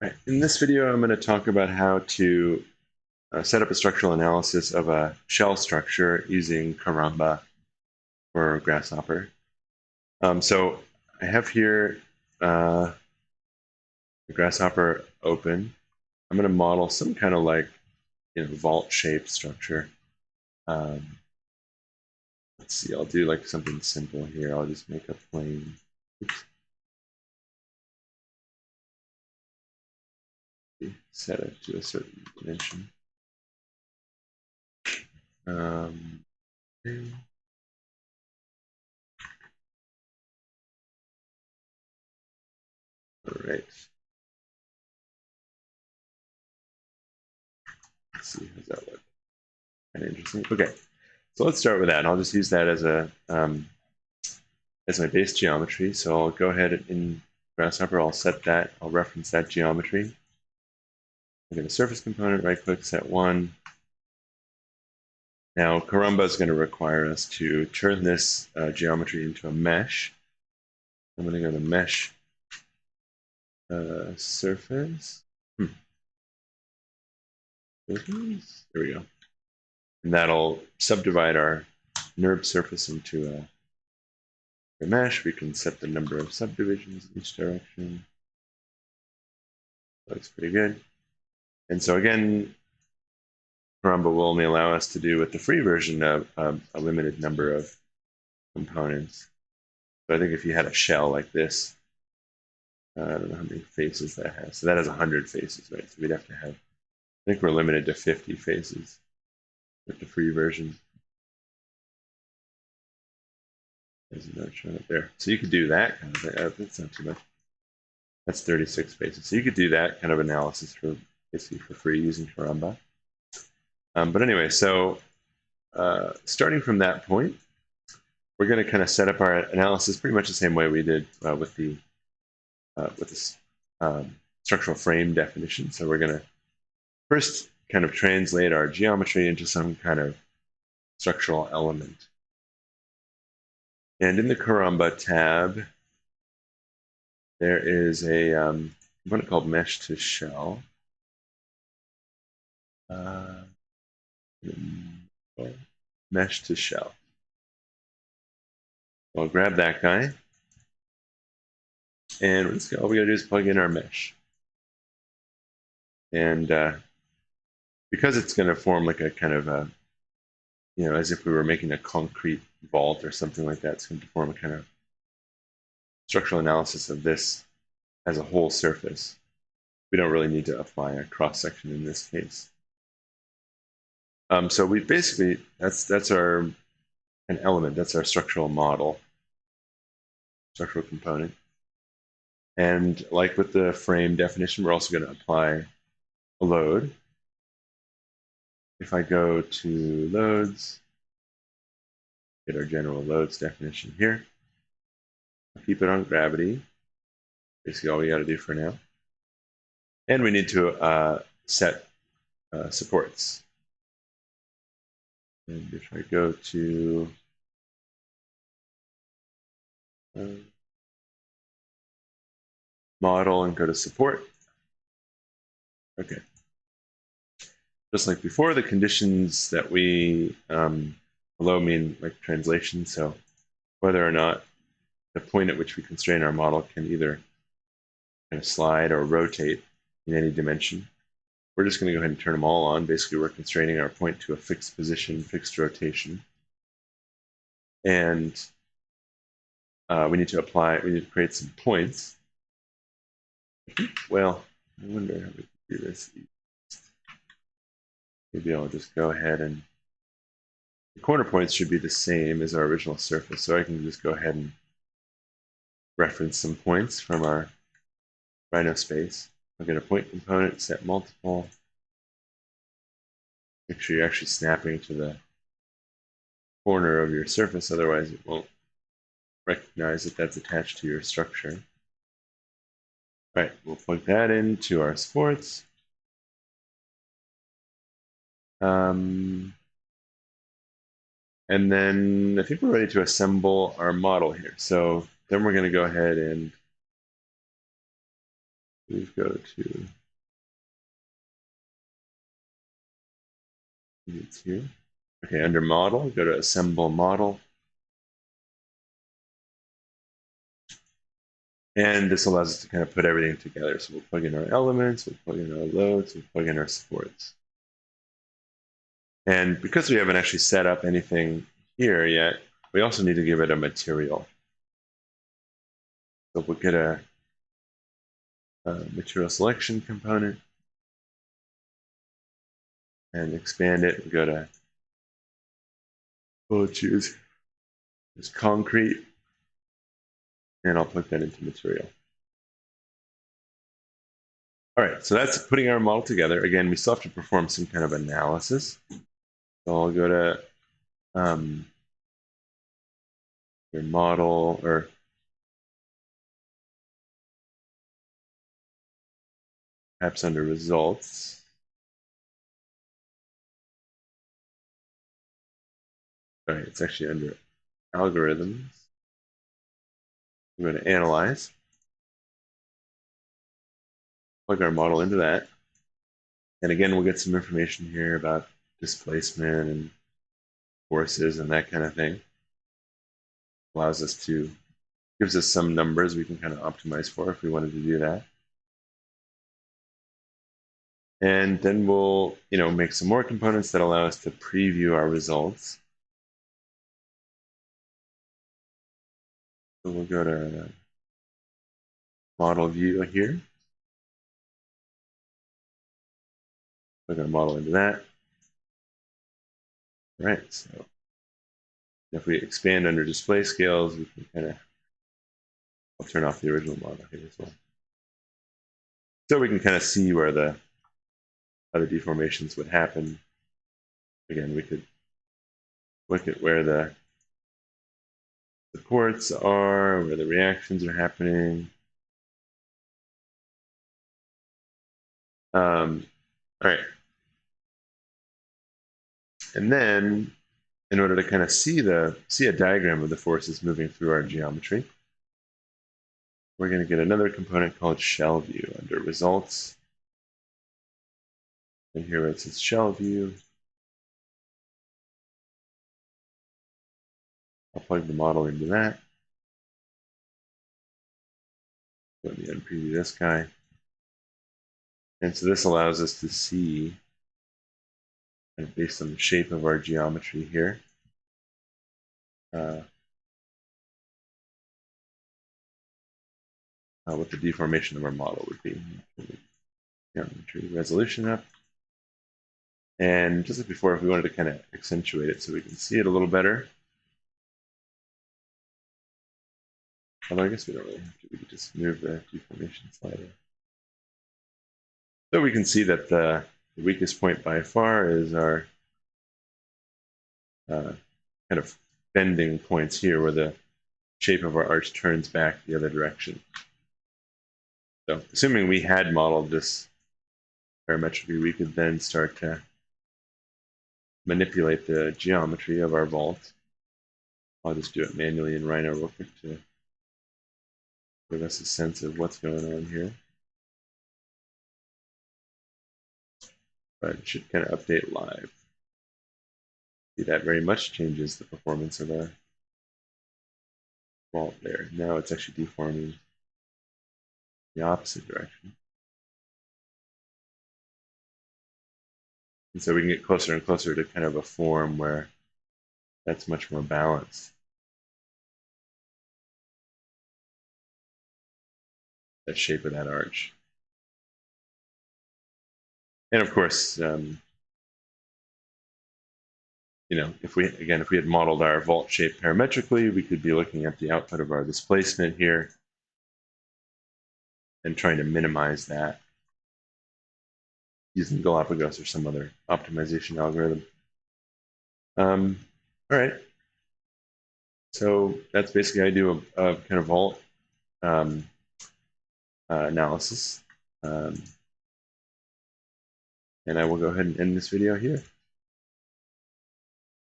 Right. In this video, I'm going to talk about how to set up a structural analysis of a shell structure using Karamba or Grasshopper. So I have here the Grasshopper open. I'm going to model some kind of like vault-shaped structure. Let's see, I'll do like something simple here. I'll just make a plain. Oops. Set it to a certain dimension. Okay. All right. Let's see, how's that look? Kind of interesting. Okay, so let's start with that. I'll just use that as a as my base geometry. So I'll go ahead in Grasshopper. I'll set that. I'll reference that geometry. I'll get a surface component. Right-click, set one. Now Karamba is going to require us to turn this geometry into a mesh. I'm going to go to mesh surface. There we go. And that'll subdivide our NURB surface into a mesh. We can set the number of subdivisions in each direction. Looks pretty good. And so again, Karamba will only allow us to do with the free version of a limited number of components. So I think if you had a shell like this, I don't know how many faces that has. So that has 100 faces, right? So we'd have to have, I think we're limited to 50 faces with the free version. There's another showing up there. So you could do that kind of thing. That's not too much. That's 36 faces. So you could do that kind of analysis for basically for free using Karamba. But anyway, so starting from that point, we're going to kind of set up our analysis pretty much the same way we did with this structural frame definition. So we're going to first kind of translate our geometry into some kind of structural element. And in the Karamba tab, there is a component called mesh to shell. Mesh to shell. I'll grab that guy. And all we gotta do is plug in our mesh. And because it's gonna form like a kind of a, as if we were making a concrete vault or something like that, it's going to form a kind of structural analysis of this as a whole surface. We don't really need to apply a cross-section in this case. So we basically, that's an element, that's our structural model, structural component. And like with the frame definition, we're also going to apply a load. If I go to loads, get our general loads definition here. I'll keep it on gravity. Basically all we got to do for now. And we need to set supports. And if I go to model and go to support, okay. Just like before, the conditions that we below mean like translation. So whether or not the point at which we constrain our model can either kind of slide or rotate in any dimension. We're just going to go ahead and turn them all on. Basically, we're constraining our point to a fixed position, fixed rotation. And we need to create some points. Well, I wonder how we can do this. Maybe I'll just go ahead and the corner points should be the same as our original surface. So I can just go ahead and reference some points from our Rhino space. I'll get a point component, set multiple. Make sure you're actually snapping to the corner of your surface, otherwise it won't recognize that that's attached to your structure. All right, we'll plug that into our supports. And then I think we're ready to assemble our model here. So then we're going to go ahead and Please go to it's here. Okay, under model, go to assemble model. And this allows us to kind of put everything together. So we'll plug in our elements, we'll plug in our loads, we'll plug in our supports. And because we haven't actually set up anything here yet, we also need to give it a material. So we'll get a material selection component and expand it. We'll go to, we'll choose this concrete, and I'll plug that into material. All right, so that's putting our model together. Again, we still have to perform some kind of analysis. So I'll go to your model, or perhaps under results. All right, it's actually under algorithms. We're going to analyze. Plug our model into that. And again, we'll get some information here about displacement and forces and that kind of thing. Allows us to, gives us some numbers we can kind of optimize for if we wanted to do that. And then we'll, make some more components that allow us to preview our results. So we'll go to model view here. Plug our model into that. All right, so if we expand under display scales, we can kind of, I'll turn off the original model here as well. So we can kind of see where the other deformations would happen. Again, we could look at where the supports are, where the reactions are happening. All right. And then, in order to kind of see a diagram of the forces moving through our geometry, we're going to get another component called shell view under results. And here where it says shell view, I'll plug the model into that. Let me unpreview this guy. And so this allows us to see, and based on the shape of our geometry here, what the deformation of our model would be. Geometry resolution up. And just like before, if we wanted to kind of accentuate it so we can see it a little better, although I guess we don't really have to, we could just move the deformation slider. So we can see that the weakest point by far is our kind of bending points here where the shape of our arch turns back the other direction. So assuming we had modeled this parametrically, we could then start to manipulate the geometry of our vault. I'll just do it manually in Rhino real quick to give us a sense of what's going on here. But it should kind of update live. See, that very much changes the performance of our vault there. Now it's actually deforming the opposite direction. And so we can get closer and closer to kind of a form where that's much more balanced. That shape of that arch. And of course, if we had modeled our vault shape parametrically, we could be looking at the output of our displacement here and trying to minimize that using Galapagos or some other optimization algorithm. All right. So that's basically how I do a kind of vault analysis. And I will go ahead and end this video here.